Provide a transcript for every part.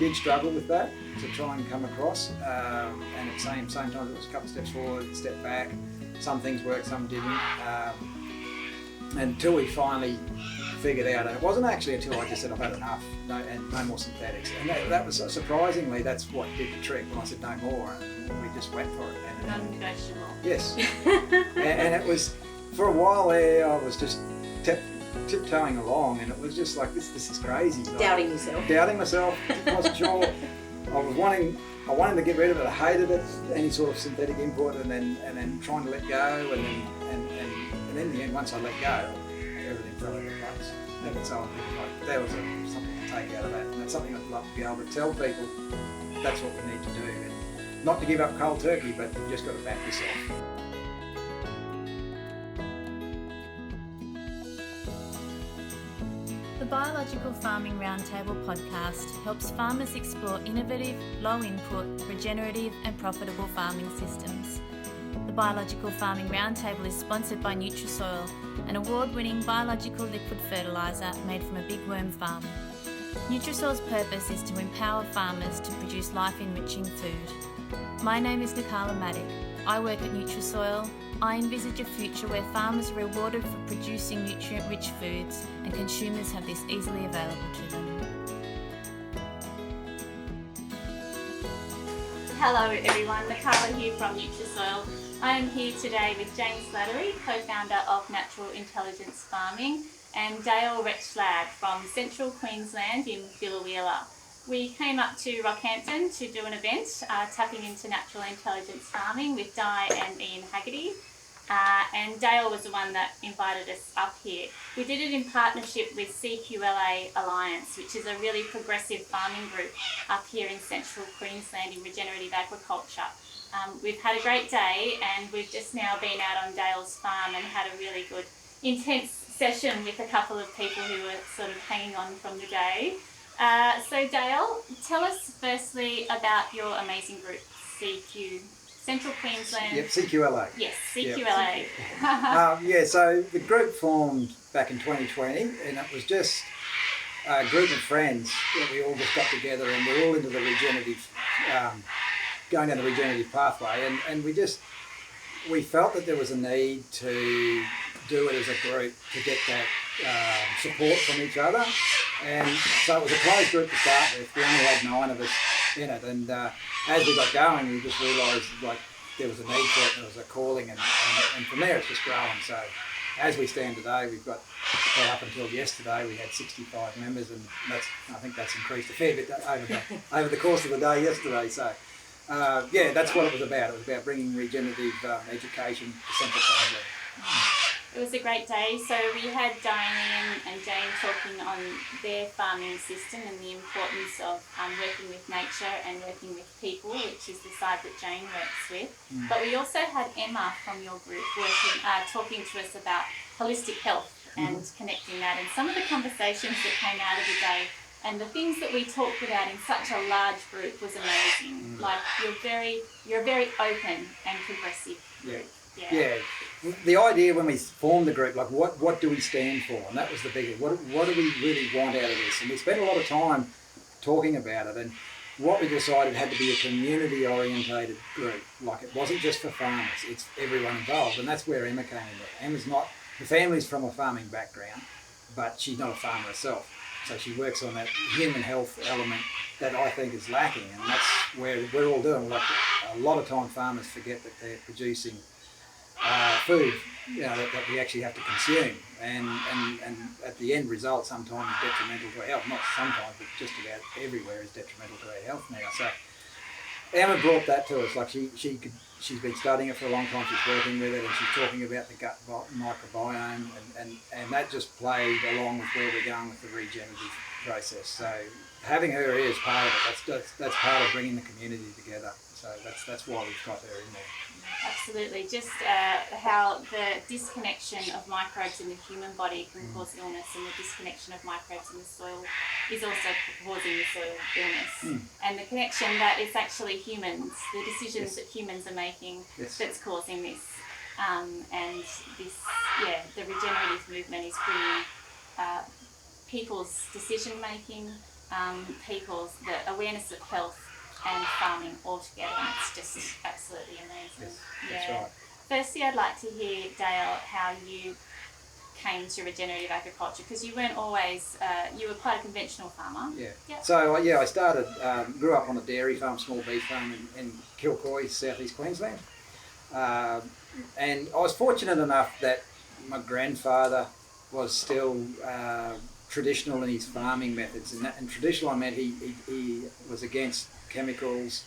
did struggle with that to try and come across, and at the same time it was a couple of steps forward, a step back. Some things worked, some didn't, until we finally figured out, and it wasn't actually until I just said I've had enough, no more synthetics, and that was surprisingly, that's what did the trick when I said no more, and we just went for it. And non-negotiable. Yes, and it was, for a while there, I was just tiptoeing along, and it was just like, this is crazy. Doubting yourself. Doubting myself, wasn't sure. I wanted to get rid of it. I hated it, any sort of synthetic input, and then trying to let go, and in the end, once I let go, everything fell into place. And so there was something to take out of that, and that's something I'd love to be able to tell people. That's what we need to do, and not to give up cold turkey, but you've just got to back yourself. The Biological Farming Roundtable Podcast helps farmers explore innovative, low-input, regenerative and profitable farming systems. The Biological Farming Roundtable is sponsored by Nutrisoil, an award-winning biological liquid fertiliser made from a big worm farm. Nutrisoil's purpose is to empower farmers to produce life-enriching food. My name is Nakala Maddock. I work at Nutrisoil. I envisage a future where farmers are rewarded for producing nutrient-rich foods and consumers have this easily available to them. Hello everyone, Nakala here from Nutrisoil. I am here today with Jane Slattery, co-founder of Natural Intelligence Farming, and Dale Retschlag from Central Queensland in Biloela. We came up to Rockhampton to do an event tapping into natural intelligence farming with Di and Ian Haggerty. And Dale was the one that invited us up here. We did it in partnership with CQLA Alliance, which is a really progressive farming group up here in Central Queensland in regenerative agriculture. We've had a great day, and we've just now been out on Dale's farm and had a really good, intense session with a couple of people who were sort of hanging on from the day. So Dale, tell us firstly about your amazing group, Central Queensland. Yep, CQLA. Yes, CQLA. Yep. So the group formed back in 2020, and it was just a group of friends that we all just got together, and we're all into the regenerative, going down the regenerative pathway, and we felt that there was a need to do it as a group to get that support from each other. And so it was a closed group to start with. We only had 9 of us in it, and as we got going, we just realised like there was a need for it, and there was a calling, and from there it's just growing. So as we stand today, we've got, well, up until yesterday, we had 65 members, and I think that's increased a fair bit over the course of the day yesterday. So that's what it was about. It was about bringing regenerative education to Central Queensland. It was a great day. So we had Diane and Jane talking on their farming system and the importance of working with nature and working with people, which is the side that Jane works with. But we also had Emma from your group talking to us about holistic health and connecting that, and some of the conversations that came out of the day and the things that we talked about in such a large group was amazing. Like you're a very open and progressive group. Yeah. The idea when we formed the group, like what do we stand for? And that was the biggie. What do we really want out of this? And we spent a lot of time talking about it, and what we decided had to be a community orientated group. Like it wasn't just for farmers, it's everyone involved. And that's where Emma came in. Emma's not, the family's from a farming background, but she's not a farmer herself. So she works on that human health element that I think is lacking, and that's where we're all doing. Like a lot of time farmers forget that they're producing food, that we actually have to consume, and at the end result sometimes is detrimental to our health. Not sometimes, but just about everywhere is detrimental to our health now. So Emma brought that to us. Like she's been studying it for a long time. She's working with it, and she's talking about the gut microbiome, and that just played along with where we're going with the regenerative process. So having her here is part of it. That's part of bringing the community together. So that's why we've got her in there. Absolutely. Just how the disconnection of microbes in the human body can cause illness, and the disconnection of microbes in the soil is also causing the soil illness. And the connection that it's actually humans, the decisions that humans are making that's causing this. And this, the regenerative movement is bringing people's decision making people's the awareness of health and farming altogether, and it's just absolutely amazing. Yes, that's right. Firstly, I'd like to hear, Dale, how you came to regenerative agriculture, because you weren't always, you were quite a conventional farmer. So I started, grew up on a dairy farm, small beef farm in Kilcoy, southeast Queensland. And I was fortunate enough that my grandfather was still traditional in his farming methods. And traditional, I meant he was against chemicals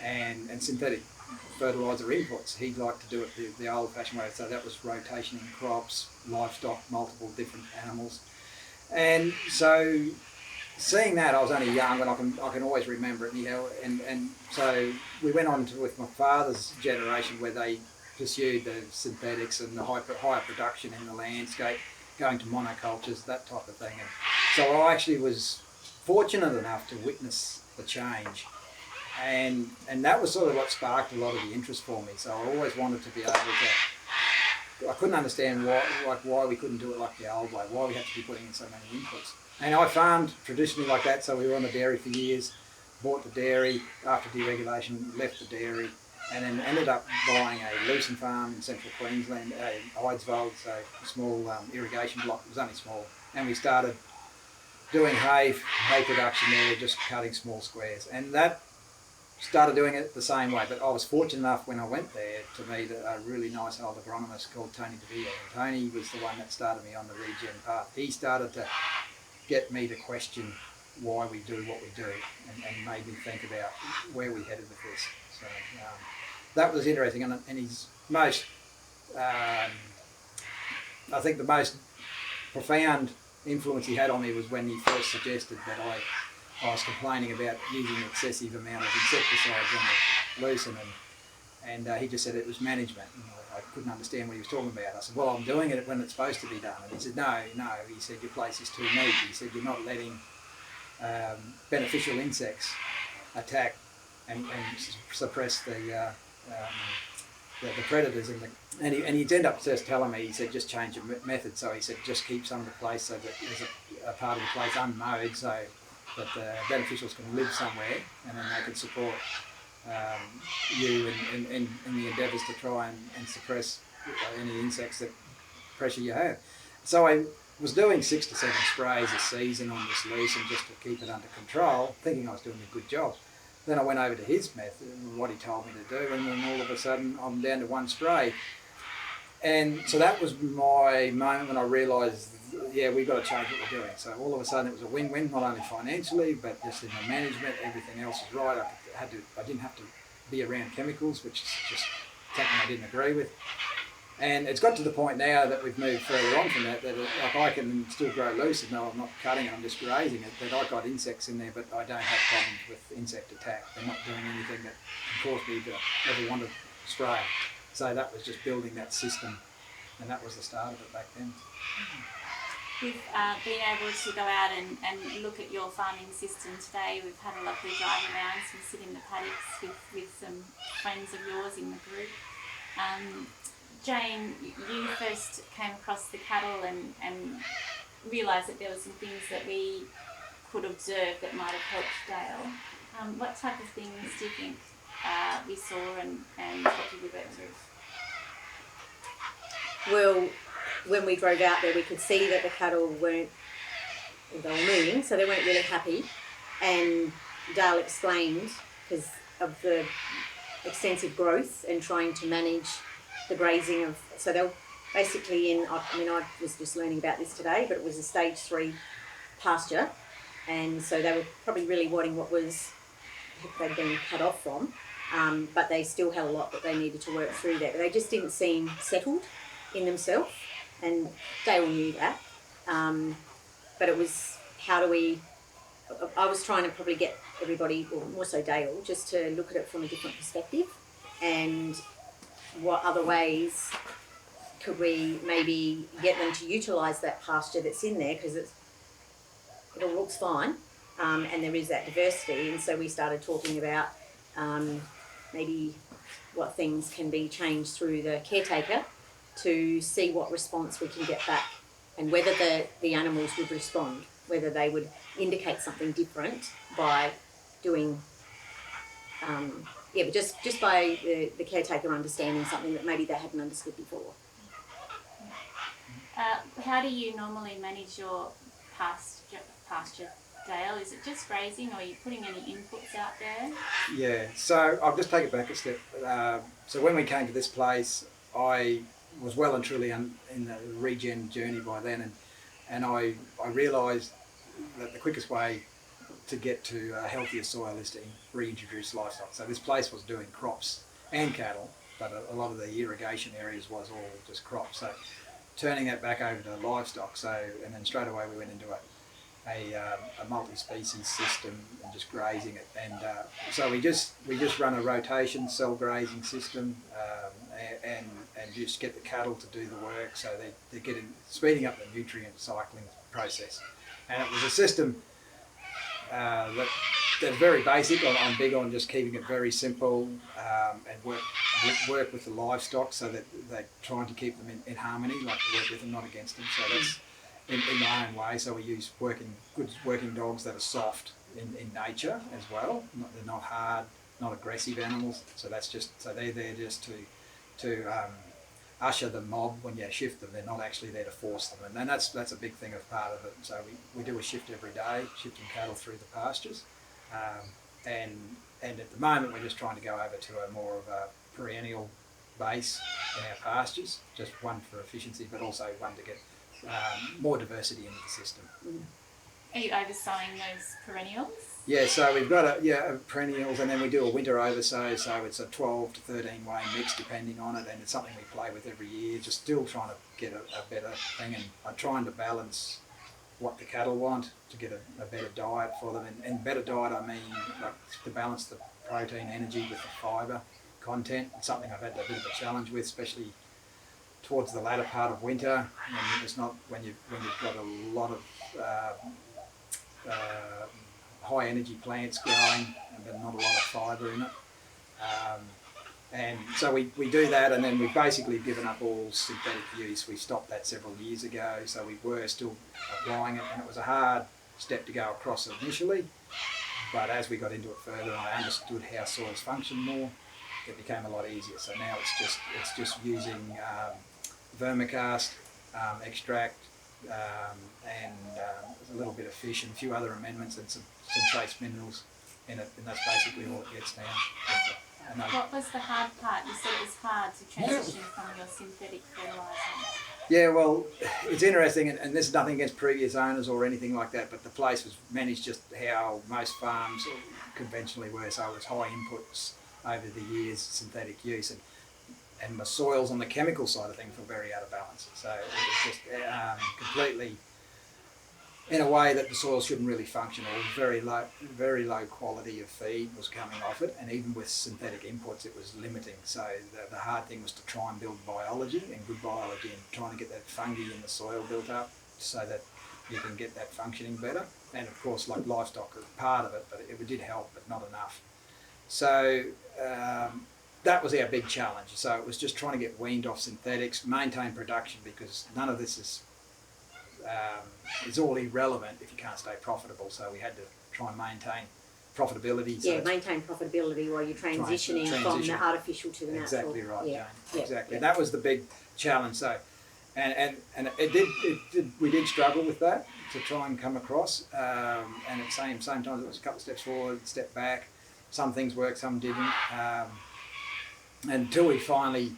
and synthetic fertiliser inputs. He liked to do it the old-fashioned way. So that was rotation in crops, livestock, multiple different animals. And so seeing that, I was only young, and I can always remember it. And so we went on with my father's generation, where they pursued the synthetics and the higher production in the landscape, going to monocultures, that type of thing. And so I actually was fortunate enough to witness the change. And that was sort of what sparked a lot of the interest for me. So I always wanted to be able to, I couldn't understand why we couldn't do it like the old way, why we had to be putting in so many inputs. And I farmed traditionally like that, so we were on the dairy for years, bought the dairy after deregulation, left the dairy, and then ended up buying a lucerne farm in Central Queensland, Idesvold, so a small irrigation block. It was only small. And we started doing hay production there, just cutting small squares. And that started doing it the same way, but I was fortunate enough when I went there to meet a really nice old agronomist called Tony DeVille. And Tony was the one that started me on the regen path. He started to get me to question why we do what we do, and made me think about where we headed with this. So that was interesting, and his most, I think the most profound influence he had on me was when he first suggested that I was complaining about using an excessive amount of insecticides on the lucerne, and he just said it was management. And I couldn't understand what he was talking about. I said, well, I'm doing it when it's supposed to be done. And he said, no, he said, your place is too neat. He said, you're not letting beneficial insects attack and suppress the predators. And he'd end up just telling me, he said, just change your method. So he said, just keep some of the place so that there's a part of the place unmowed, so that the beneficials can live somewhere, and then they can support you in the endeavours to try and suppress any insects that pressure you have. So I was doing 6 to 7 sprays a season on this lucerne just to keep it under control, thinking I was doing a good job. Then I went over to his method and what he told me to do, and then all of a sudden I'm down to 1 spray. And so that was my moment when I realised, yeah, we've got to change what we're doing. So all of a sudden it was a win-win, not only financially, but just in the management, everything else was right. I didn't have to be around chemicals, which is just something I didn't agree with. And it's got to the point now that we've moved further on from that like I can still grow lucerne. No, I'm not cutting it, I'm just grazing it. But I've got insects in there, but I don't have problems with insect attack. They're not doing anything that can cause me to ever want to spray. So that was just building that system, and that was the start of it back then. We've been able to go out and look at your farming system today. We've had a lovely drive around, so we sit in the paddocks with some friends of yours in the group. Jane, you first came across the cattle and realised that there were some things that we could observe that might have helped Dale. What type of things do you think we saw and what did we work through? Well, when we drove out there, we could see that the cattle they were moving, so they weren't really happy. And Dale explained, because of the extensive growth and trying to manage the grazing of, so they were basically I was just learning about this today, but it was a stage 3 pasture, and so they were probably really wanting what they'd been cut off from, but they still had a lot that they needed to work through there. But they just didn't seem settled in themselves, and Dale knew that. But it was, I was trying to probably get everybody, or more so Dale, just to look at it from a different perspective, and what other ways could we maybe get them to utilise that pasture that's in there, because it all looks fine, and there is that diversity. And so we started talking about maybe what things can be changed through the caretaker to see what response we can get back, and whether the animals would respond. whether they would indicate something different by doing, but just by the caretaker understanding something that maybe they hadn't understood before. How do you normally manage your pasture, Dale? Is it just grazing, or are you putting any inputs out there? Yeah, so I'll just take it back a step. So when we came to this place, I was well and truly in the regen journey by then, and I realised that the quickest way to get to a healthier soil is to reintroduce livestock. So this place was doing crops and cattle, but a lot of the irrigation areas was all just crops. So turning that back over to livestock, and then straight away we went into a multi-species system and just grazing it, and so we just run a rotation cell grazing system, and just get the cattle to do the work, so they're speeding up the nutrient cycling process. And it was a system that's very basic. I'm big on just keeping it very simple, and work with the livestock, so that they're trying to keep them in harmony, like to work with them, not against them. So that's in my own way. So we use good working dogs that are soft in nature as well. They're not hard, not aggressive animals. So they're there just to usher the mob when you shift them. They're not actually there to force them, and then that's a big thing of part of it. So we do a shift every day, shifting cattle through the pastures, and at the moment we're just trying to go over to a more of a perennial base in our pastures, just one for efficiency, but also one to get more diversity into the system. Are you oversowing those perennials? Yeah, so we've got perennials, and then we do a winter oversow, so it's a 12 to 13 way mix depending on it, and it's something we play with every year, just still trying to get a better thing, and I'm trying to balance what the cattle want to get a better diet for them, and better diet I mean like to balance the protein, energy with the fibre content. It's something I've had a bit of a challenge with, especially towards the latter part of winter, and it's not when you've got a lot of high energy plants growing, but not a lot of fibre in it. And so we do that, and then we've basically given up all synthetic use. We stopped that several years ago, so we were still applying it, and it was a hard step to go across initially, but as we got into it further and I understood how soils function more, it became a lot easier. So now it's just using vermicast, extract, and a little bit of fish and a few other amendments and some trace minerals in it, and that's basically all it gets down. What was the hard part? You said it was hard to transition from your synthetic fertiliser. Yeah, well, it's interesting, and this is nothing against previous owners or anything like that, but the place was managed just how most farms conventionally were, so it was high inputs over the years, synthetic use, and the soils on the chemical side of things were very out of balance. So it was just completely in a way that the soil shouldn't really function. It was very low quality of feed was coming off it, and even with synthetic inputs it was limiting. So the hard thing was to try and build biology, and good biology, and trying to get that fungi in the soil built up so that you can get that functioning better. And of course, like livestock was part of it, but it did help, but not enough. So that was our big challenge. So it was just trying to get weaned off synthetics, maintain production, because none of this is all irrelevant if you can't stay profitable. So we had to try and maintain profitability. So maintain profitability while you're transitioning from the artificial to the natural. Exactly right, Jane. Yeah. Exactly. Yeah. That was the big challenge. So, and we did struggle with that to try and come across. And at the same time, it was a couple of steps forward, step back. Some things worked, some didn't. Until we finally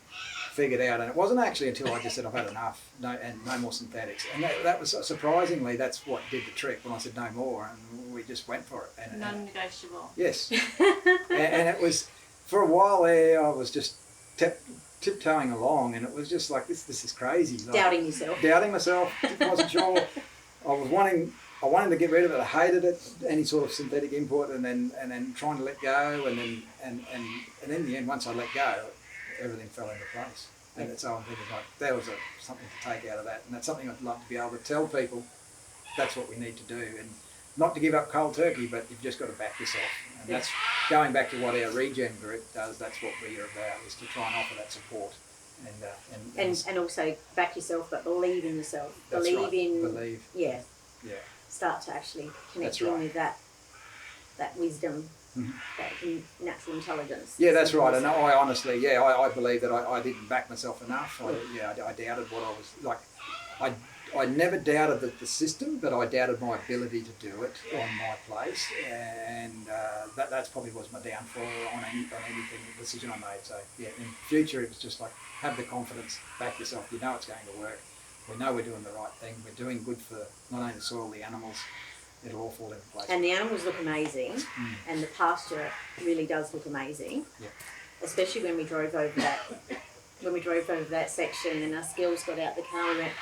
figured out, and it wasn't actually until I just said I've had enough, no more synthetics, and that was surprisingly that's what did the trick when I said no more, and we just went for it. Non-negotiable. Yes, and it was for a while there. I was just tiptoeing along, and it was just like this is crazy. Like, doubting myself. Wasn't sure. I wanted to get rid of it. I hated it, any sort of synthetic input, and then trying to let go, and then in the end, once I let go, everything fell into place. And so I'm thinking like there was something to take out of that, and that's something I'd like to be able to tell people. That's what we need to do, and not to give up cold turkey, but you've just got to back yourself. And that's going back to what our regen group does. That's what we are about, is to try and offer that support. And also back yourself, but believe in yourself. Believe. Yeah. start to actually connect That's in right. with that wisdom, that natural intelligence. Yeah, that's right. And I honestly, I believe that I didn't back myself enough. I doubted what I was like. I never doubted the system, but I doubted my ability to do it on my place, and that's probably was my downfall on anything decision I made. So yeah, in future it was just like, have the confidence, back yourself. You know it's going to work. We know we're doing the right thing. We're doing good for not only the soil, the animals. It'll all fall into place. And the animals look amazing, and the pasture really does look amazing. Yeah. Especially when we drove over that section, and us girls got out the car and went,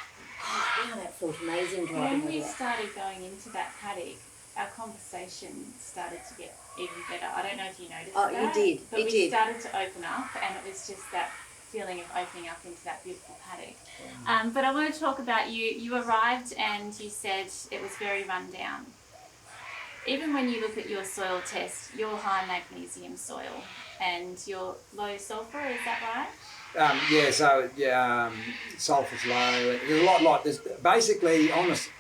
oh, wow, that felt amazing driving When we over that. started going into that paddock, our conversation started to get even better. I don't know if you noticed Oh, that. you did. But You we did. started to open up, and it was just that feeling of opening up into that beautiful paddock. But I want to talk about you. You arrived and you said it was very run down. Even when you look at your soil test, you're high magnesium soil and you're low sulphur, is that right? Sulphur's low. There's a lot. There's basically,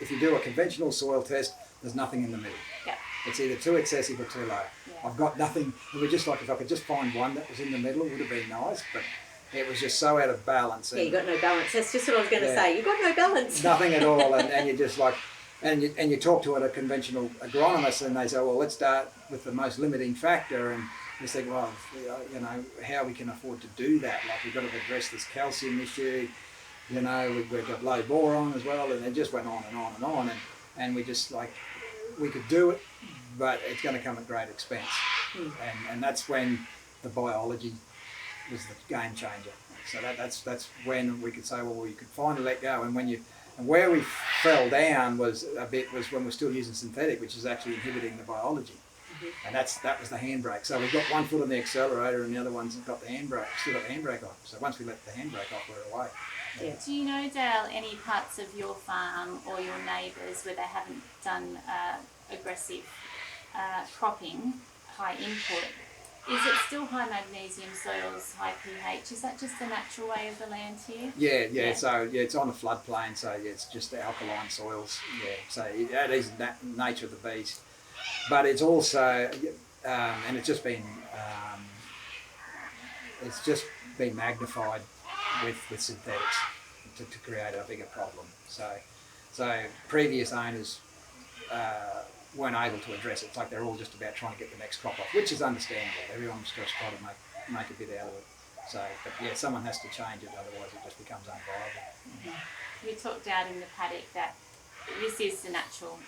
if you do a conventional soil test, there's nothing in the middle. Yeah. It's either too excessive or too low. Yeah. I've got nothing. It was just like, if I could just find one that was in the middle, it would have been nice, but it was just so out of balance. Yeah, you got no balance. That's just what I was going to say. You got no balance. Nothing at all, and you're just like, and you talk to a conventional agronomist, and they say, well, let's start with the most limiting factor, and you think, well, you know, how we can afford to do that? Like, we've got to address this calcium issue. You know, we've got low boron as well, and it just went on and on and on, and we just like, we could do it, but it's going to come at great expense, and that's when the biology was the game changer. So that's when we could say, well, you could finally let go, and where we fell down was when we're still using synthetic, which is actually inhibiting the biology. And that was the handbrake. So we've got one foot on the accelerator and the other one's got the handbrake, still got the handbrake on. So once we let the handbrake off, we're away. Yeah. Do you know, Dale, any parts of your farm or your neighbours where they haven't done aggressive cropping, high input? Is it still high magnesium soils, high pH? Is that just the natural way of the land here? Yeah. So it's on a floodplain, so it's just alkaline soils. Yeah, so that is the nature of the beast. But it's also, and it's just been magnified with synthetics to create a bigger problem. So previous owners weren't able to address it. It's like they're all just about trying to get the next crop off, which is understandable. Everyone's just trying to make a bit out of it. So, but yeah, someone has to change it, otherwise it just becomes unviable. We talked out in the paddock that this is the natural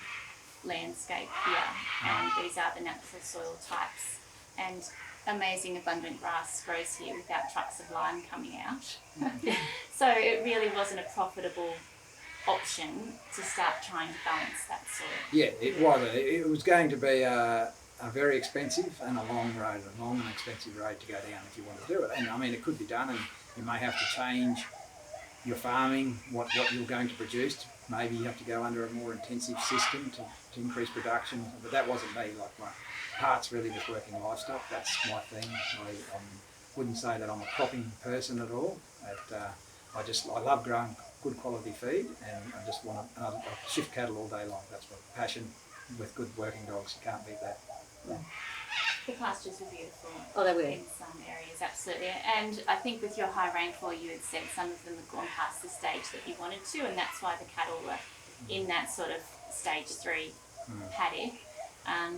landscape here, and these are the natural soil types, and amazing abundant grass grows here without trucks of lime coming out. So it really wasn't a profitable option to start trying to balance that soil. Yeah, it was. It was going to be a very expensive and a long and expensive road to go down if you want to do it. And I mean, it could be done, and you may have to change your farming, what you're going to produce. Maybe you have to go under a more intensive system to increase production. But that wasn't me. Like, my heart's really just working livestock. That's my thing. I wouldn't say that I'm a cropping person at all. I love growing good quality feed, and I just want to shift cattle all day long. That's my passion. With good working dogs, you can't beat that. Yeah. The pastures were beautiful. Oh, they were. In some areas, absolutely. And I think with your high rainfall, you had said some of them had gone past the stage that you wanted to, and that's why the cattle were in that sort of stage 3 paddock.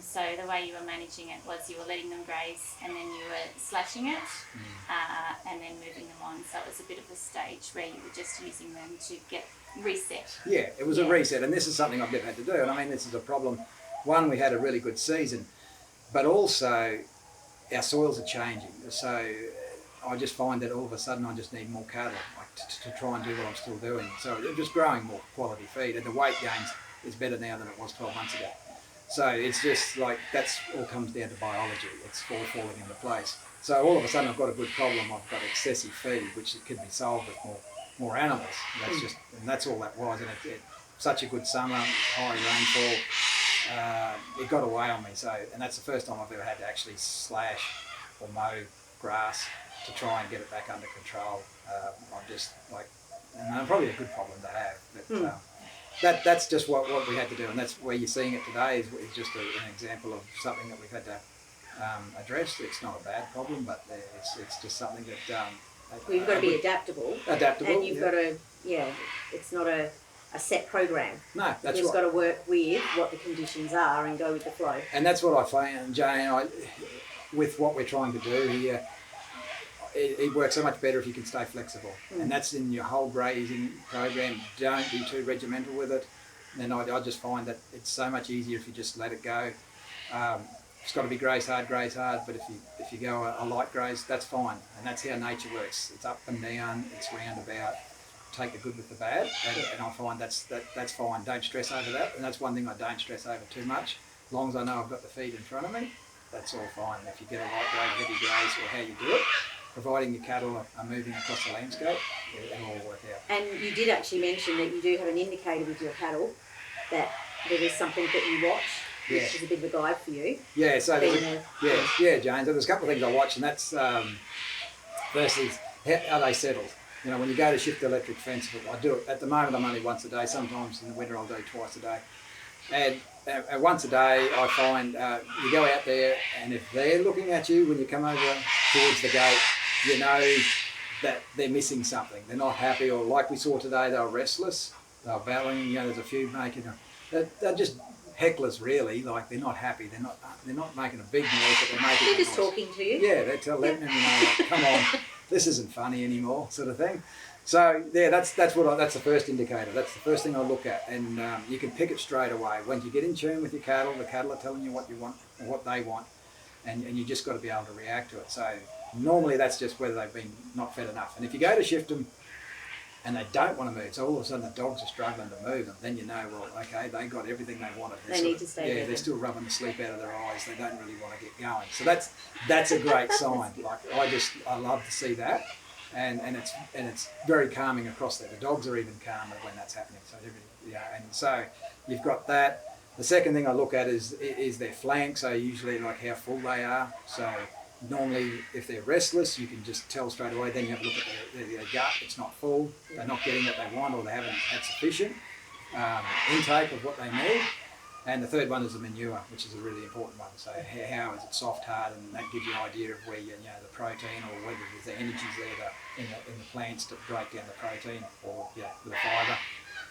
So the way you were managing it was you were letting them graze, and then you were slashing it, and then moving them on. So it was a bit of a stage where you were just using them to get reset. Yeah, it was a reset, and this is something I've never had to do. And I mean, this is a problem. One, we had a really good season, but also our soils are changing. So I just find that all of a sudden I just need more cattle, like to try and do what I'm still doing. So I'm just growing more quality feed, and the weight gains is better now than it was 12 months ago. So it's just like, that's all comes down to biology. It's all falling into place. So all of a sudden I've got a good problem. I've got excessive feed, which could be solved with more animals. That's all that was. And it such a good summer, high rainfall. It got away on me. And that's the first time I've ever had to actually slash or mow grass to try and get it back under control. I'm just like, and probably a good problem to have. But that's just what we had to do, and that's where you're seeing it today is just an example of something that we've had to address. It's not a bad problem, but it's just something that you've got to be adaptable, and you've got to it's not a set program. No, that's you've right. got to work with what the conditions are and go with the flow. And that's what I found, Jane. With what we're trying to do here, it works so much better if you can stay flexible, and that's in your whole grazing program. Don't be too regimental with it. And I just find that it's so much easier if you just let it go. It's got to be graze hard, but if you go a light graze, that's fine, and that's how nature works. It's up and down, it's roundabout. Take the good with the bad, and I find that's fine. Don't stress over that, and that's one thing I don't stress over too much. As long as I know I've got the feed in front of me, that's all fine. If you get a light graze, heavy graze, or how you do it, providing your cattle are moving across the landscape, it'll all work out. And you did actually mention that you do have an indicator with your cattle that there is something that you watch, which is a bit of a guide for you. Yeah, so Jane. So there's a couple of things I watch, and that's firstly, how are they settled? You know, when you go to shift the electric fence, I do it at the moment. I'm only once a day. Sometimes in the winter I'll do twice a day. And once a day, I find you go out there, and if they're looking at you when you come over towards the gate, you know that they're missing something. They're not happy, or like we saw today, they were restless. They were bellowing. You know, there's a few making. They're just hecklers, really. Like they're not happy. They're not making a big noise, but they're making. They're just talking to you. Yeah, they're letting them know, like, come on, this isn't funny anymore, sort of thing. So yeah, that's the first indicator. That's the first thing I look at, and you can pick it straight away. When you get in tune with your cattle, the cattle are telling you what you want or what they want, and you just got to be able to react to it. So normally that's just whether they've been not fed enough. And if you go to shift them and they don't want to move, so all of a sudden the dogs are struggling to move them, then you know, well, okay, they got everything they wanted. They need to stay there. They're still rubbing the sleep out of their eyes. They don't really want to get going. So that's a great sign. Like I love to see that. And it's very calming across there. The dogs are even calmer when that's happening. So and so you've got that. The second thing I look at is their flank. So usually like how full they are. So normally if they're restless, you can just tell straight away. Then you have a look at their gut. It's not full. They're not getting what they want, or they haven't had sufficient intake of what they need. And the third one is the manure, which is a really important one. So how is it soft, hard, and that gives you an idea of where the protein, or whether there's the energies there in the plants to break down the protein, or the fibre.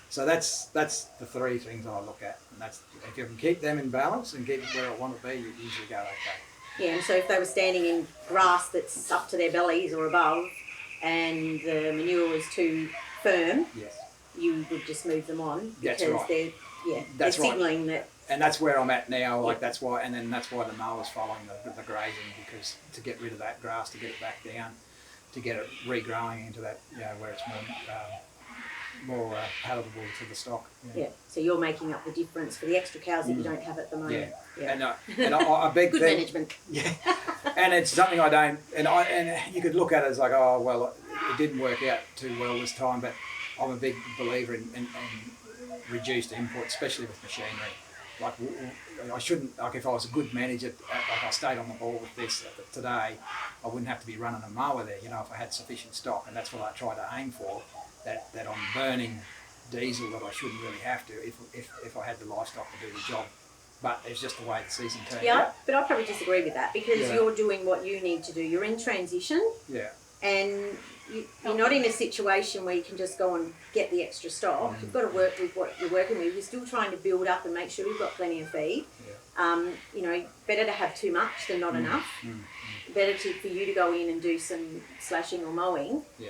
So that's the three things I look at, and that's if you can keep them in balance and get where I want to be, you usually go okay. Yeah, and so if they were standing in grass that's up to their bellies or above, and the manure was too firm, you would just move them on because they're signalling that. And that's where I'm at now. Like that's why the mower's following the grazing, because to get rid of that grass, to get it back down, to get it regrowing into that where it's more palatable to the stock. Yeah. So you're making up the difference for the extra cows that you don't have at the moment. Yeah. And a big good thing, management. Yeah. And it's something I don't. And you could look at it as like, oh well, it didn't work out too well this time, but I'm a big believer in reduced input, especially with machinery. Like I shouldn't, like if I was a good manager, like I stayed on the ball with this today, I wouldn't have to be running a mower there, if I had sufficient stock, and that's what I try to aim for, that I'm burning diesel that I shouldn't really have to if I had the livestock to do the job. But it's just the way the season turned out. But I probably disagree with that, because you're doing what you need to do. You're in transition. Yeah. And you're not in a situation where you can just go and get the extra stock. You've got to work with what you're working with. You're still trying to build up and make sure you've got plenty of feed. Yeah. Better to have too much than not enough. Better for you to go in and do some slashing or mowing. Yeah.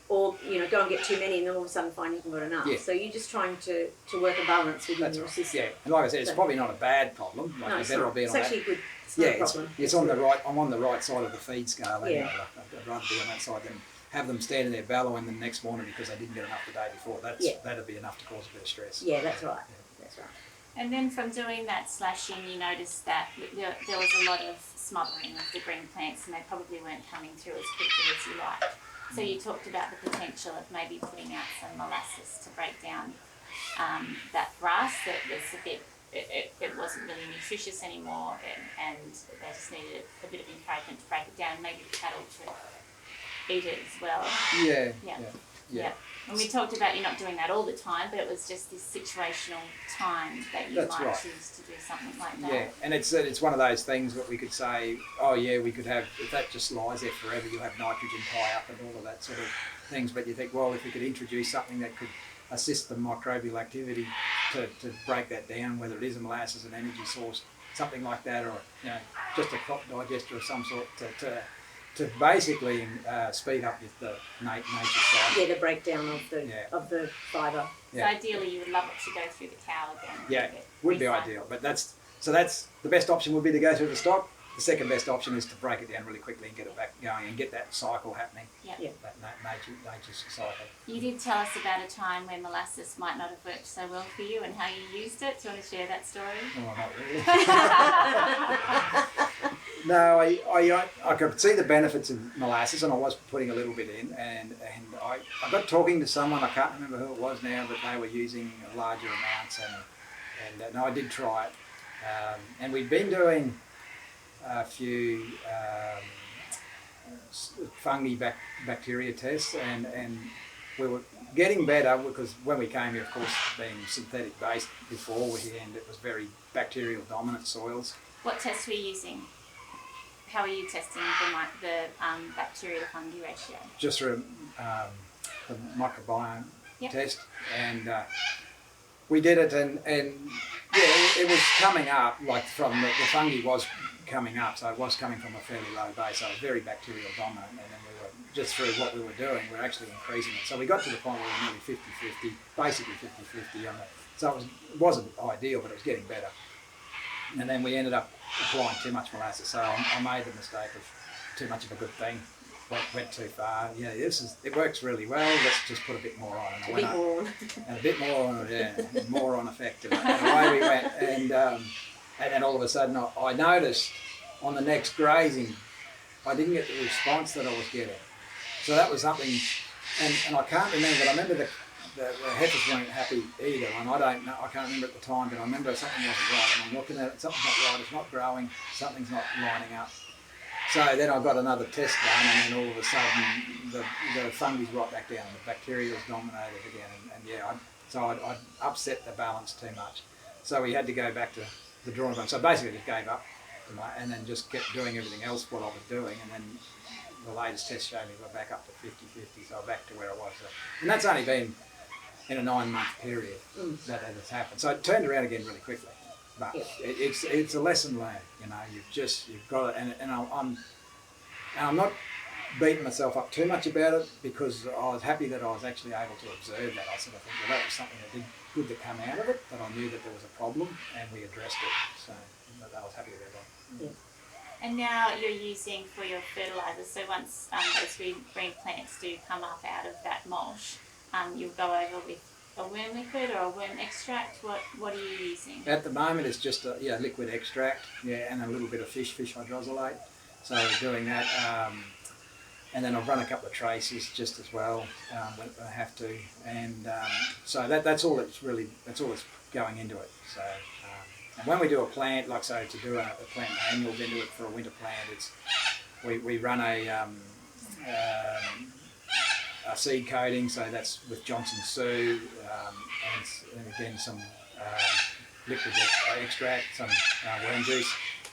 Or go and get too many and then all of a sudden find you haven't got enough. Yeah. So you're just trying to work a balance within your system. Yeah. And like I said, it's probably not a bad problem. Like no, it's better not. Be It's on actually that. Good. It's not a problem. It's on the right. I'm on the right side of the feed scale. Yeah. I'd rather be on that side than have them standing there bellowing the next morning because they didn't get enough the day before. That'd be enough to cause a bit of stress. Yeah, that's right. Yeah. That's right. And then from doing that slashing, you noticed that there was a lot of smothering of the green plants, and they probably weren't coming through as quickly as you liked. So you talked about the potential of maybe putting out some molasses to break down that grass that was a bit, it wasn't really nutritious anymore, and they just needed a bit of encouragement to break it down. Maybe the cattle to eat it as well. Yeah. Yeah. And we talked about you not doing that all the time, but it was just this situational time that you That's might right. choose to do something like that. Yeah, and it's one of those things that we could say, oh yeah, we could have, if that just lies there forever, you'll have nitrogen tie up and all of that sort of things. But you think, well, if we could introduce something that could assist the microbial activity to break that down, whether it is a molasses, an energy source, something like that, or just a crop digester of some sort to basically speed up with the nature cycle. Yeah, the breakdown of the fibre. So ideally you would love it to go through the cow again. Yeah, would be ideal. But that's the best option would be to go through the stock. The second best option is to break it down really quickly and get it back going and get that cycle happening. Yeah. That nature's cycle. You did tell us about a time when molasses might not have worked so well for you and how you used it. Do you want to share that story? Oh, not really. No, I could see the benefits of molasses, and I was putting a little bit in, and I got talking to someone, I can't remember who it was now, but they were using larger amounts, and I did try it, and we'd been doing a few fungi bacteria tests, and we were getting better because when we came here, of course, being synthetic based beforehand, it was very bacterial dominant soils. What tests were you using? How are you testing the bacteria to fungi ratio? Just through the microbiome test, and we did it, and it was coming up, like from the fungi was coming up, so it was coming from a fairly low base, so it was very bacterial dominant, and then we were, just through what we were doing, we were actually increasing it. So we got to the point where we were nearly 50-50, basically 50-50 on it. So it wasn't ideal, but it was getting better. And then we ended up applying too much molasses, so I made the mistake of too much of a good thing. Went too far. Yeah, it works really well. Let's just put a bit more on. And a bit more on it, more on effect. And away we went. And then all of a sudden, I noticed on the next grazing, I didn't get the response that I was getting. So that was something, and I can't remember. But I remember the heifers weren't happy either, and I can't remember at the time, but I remember something wasn't right. And I'm looking at it, something's not right. It's not growing. Something's not lining up. So then I got another test done, and then all of a sudden the fungi's right back down, the bacterial dominated again, so I'd upset the balance too much. So we had to go back to the drawing board. So basically I just gave up, and then just kept doing everything else what I was doing, and then the latest test showed me we're back up to 50-50, so back to where I was. And that's only been in a 9-month period that has happened. So it turned around again really quickly. But it's a lesson learned, you've got it, and I'm not beating myself up too much about it, because I was happy that I was actually able to observe that. I sort of think, well, that was something that did good to come out of it, that I knew that there was a problem and we addressed it, so I was happy with that. Yeah. And now you're using for your fertiliser, so once those green plants do come up out of that mulch, you'll go over with a worm liquid or a worm extract. What are you using? At the moment it's just a liquid extract, and a little bit of fish hydrosolate. So we're doing that, and then I've run a couple of traces just as well when I have to, and so that's all that's going into it. So and when we do a plant, like so to do a plant manual into it for a winter plant, we run a seed coating, so that's with Johnson Sue, and again some liquid extract, some worm juice,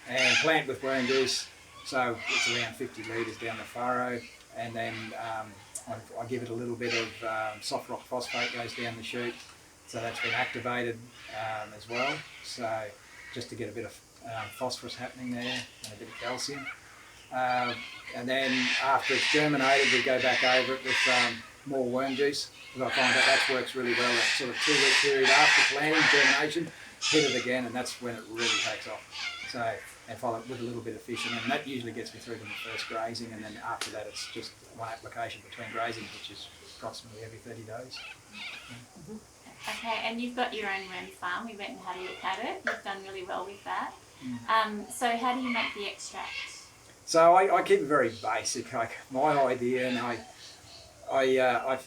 and plant with worm juice, so it's around 50 litres down the furrow, and then I give it a little bit of soft rock phosphate goes down the chute, so that's been activated as well, so just to get a bit of phosphorus happening there and a bit of calcium. And then after it's germinated, we go back over it with more worm juice, because I find that works really well. That sort of 2-week period after planting, germination, hit it again, and that's when it really takes off. So, and follow it with a little bit of fish, and that usually gets me through to the first grazing, and then after that it's just one application between grazing, which is approximately every 30 days. Mm-hmm. Okay, and you've got your own worm farm. We went and had a look at it. You've done really well with that. So how do you make the extract? So I keep it very basic. My idea, and I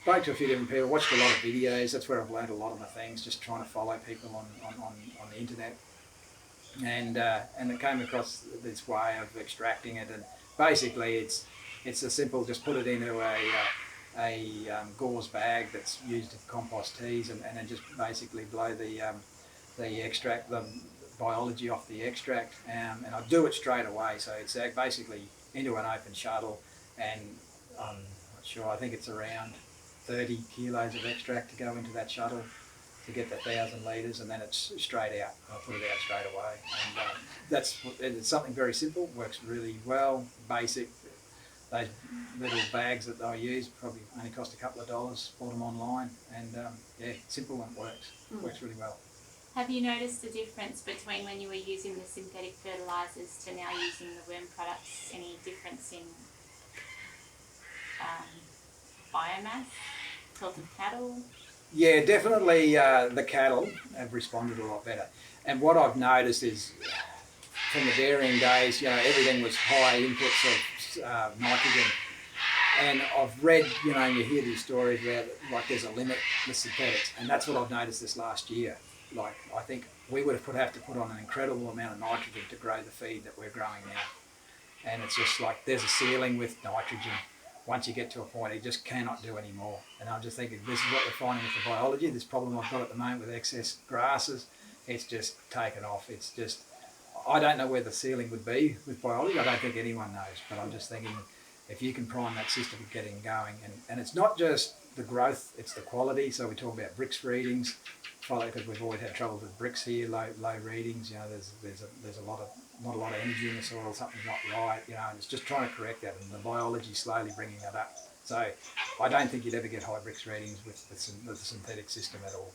spoke to a few different people, watched a lot of videos. That's where I've learned a lot of my things, just trying to follow people on the internet. And it came across this way of extracting it, and basically it's a simple, just put it into gauze bag that's used to compost teas, and then just basically blow the extract, the biology off the extract, and I do it straight away. So it's basically into an open shuttle, and I'm not sure, I think it's around 30 kilos of extract to go into that shuttle to get that 1,000 litres, and then it's straight out. I put it out straight away, and it's something very simple, works really well, basic. Those little bags that they use probably only cost a couple of dollars, bought them online, and simple and works really well. Have you noticed the difference between when you were using the synthetic fertilisers to now using the worm products? Any difference in biomass, health of cattle? Yeah, definitely the cattle have responded a lot better. And what I've noticed is from the dairying days, everything was high inputs of nitrogen. And I've read, you hear these stories where like there's a limit with synthetics, and that's what I've noticed this last year. Like, I think we would have to put on an incredible amount of nitrogen to grow the feed that we're growing now. And it's just like there's a ceiling with nitrogen. Once you get to a point, you just cannot do any more. And I'm just thinking, this is what we're finding with the biology. This problem I've got at the moment with excess grasses, it's just taken off. It's just, I don't know where the ceiling would be with biology. I don't think anyone knows, but I'm just thinking if you can prime that system getting going, and it's not just the growth, it's the quality. So we talk about bricks readings, because we've always had trouble with bricks here, low readings. There's not a lot of energy in the soil, something's not right, and it's just trying to correct that, and the biology slowly bringing that up. So I don't think you'd ever get high bricks readings with the synthetic system at all,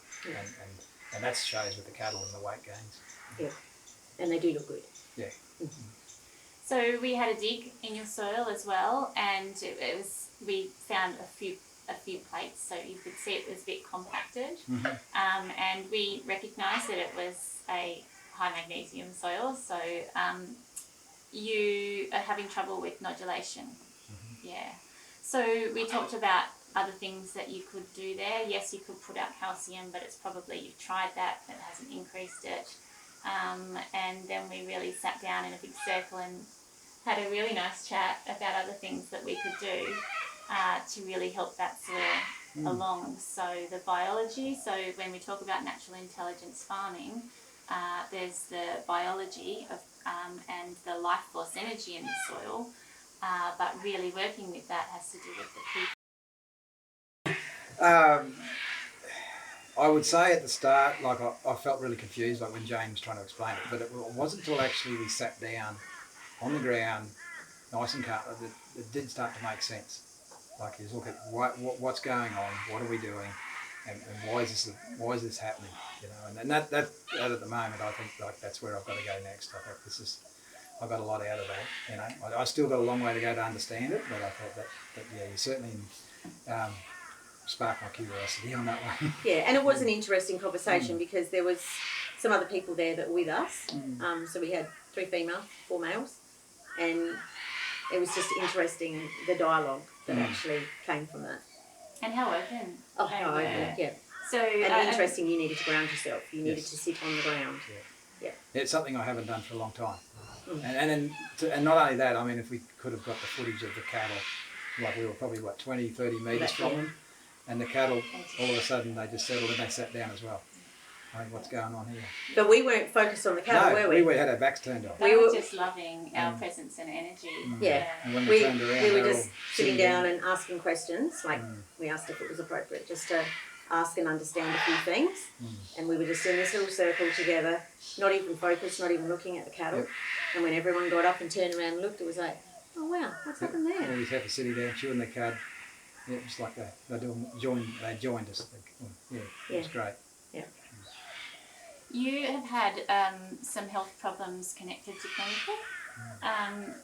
and that shows with the cattle and the weight gains. Yeah, and they do look good. Yeah. Mm-hmm. So we had a dig in your soil as well, and we found a few plates, so you could see it was a bit compacted. Mm-hmm. And we recognised that it was a high magnesium soil, so you are having trouble with nodulation. Mm-hmm. Yeah. So we talked about other things that you could do there. Yes, you could put out calcium, but it's probably, you've tried that, it hasn't increased it. And then we really sat down in a big circle and had a really nice chat about other things that we could do to really help that soil along. So the biology, so when we talk about natural intelligence farming, there's the biology of and the life force energy in the soil, but really working with that has to do with the people. I would say at the start, like I felt really confused, like when Jane was trying to explain it, but it wasn't until actually we sat down on the ground, nice and calm, that it did start to make sense. Like you look at what's going on, what are we doing, and why is this happening, and that at the moment I think like that's where I've got to go next. I thought I got a lot out of that, I still got a long way to go to understand it, but I thought that you certainly sparked my curiosity on that one. Yeah, and it was an interesting conversation because there was some other people there that were with us. So we had 3 females, 4 males, and it was just interesting, the dialogue that actually came from that. And how open. Oh, how open, yeah. So, and interesting, you needed to ground yourself. You needed to sit on the ground. Yeah. It's something I haven't done for a long time. And not only that, I mean, if we could have got the footage of the cattle, like we were probably, 20, 30 metres from them, and the cattle, all of a sudden, they just settled and they sat down as well. I mean, what's going on here? But we weren't focused on the cattle, were we? We had our backs turned off. We were just loving our presence and energy. Yeah. And when we turned around, we were just sitting down and asking questions. Like, we asked if it was appropriate just to ask and understand a few things. And we were just in this little circle together, not even focused, not even looking at the cattle. Yep. And when everyone got up and turned around and looked, it was like, oh wow, what's happened there? We just had to sit down, chewing the cud. Yeah, just like that. They joined us. It was great. Yeah. You have had some health problems connected to chemical.